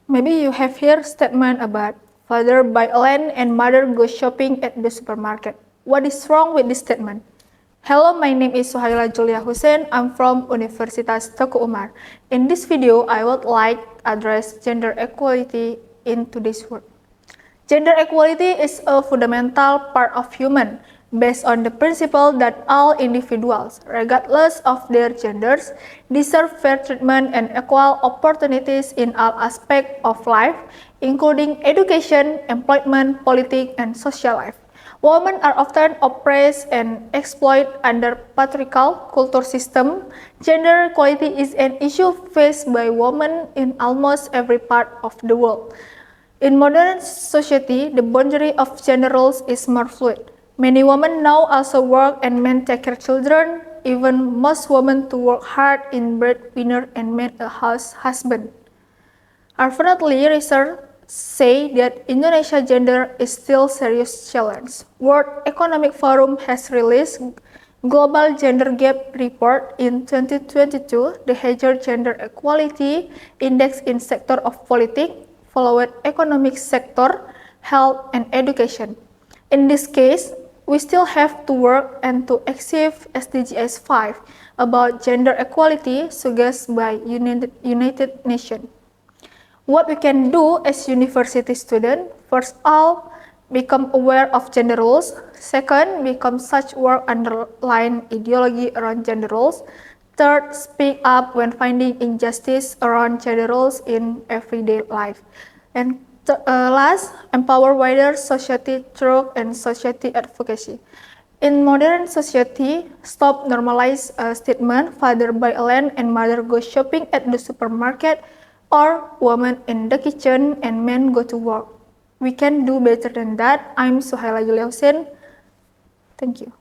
Maybe you have heard statement about father buy land and mother go shopping at the supermarket. What is wrong with this statement? Hello, my name is Suhaila Julia Hussein. I'm from Universitas Teguh Umar. In this video, I would like to address gender equality in today's world. Gender equality is a fundamental part of human, based on the principle that all individuals, regardless of their genders, deserve fair treatment and equal opportunities in all aspects of life, including education, employment, politics, and social life. Women are often oppressed and exploited under patriarchal culture system. Gender equality is an issue faced by women in almost every part of the world. In modern society, the boundary of gender roles is more fluid. Many women now also work and men take care of children. Even most women to work hard in breadwinner and men a house husband. Unfortunately, research say that Indonesia gender is still serious challenge. World Economic Forum has released Global Gender Gap Report in 2022, the major gender equality index in sector of politics, followed economic sector, health, and education. In this case, we still have to work and to achieve SDGs 5 about gender equality suggested by United Nations. What we can do as university students, first all, become aware of gender roles. Second, become such work underline ideology around gender roles. Third, speak up when finding injustice around gender roles in everyday life. And last, empower wider society through and society advocacy. In modern society, stop normalize statement father buy land and mother go shopping at the supermarket, or woman in the kitchen and men go to work. We can do better than that. I'm Suhaila Julia Hussein. Thank you.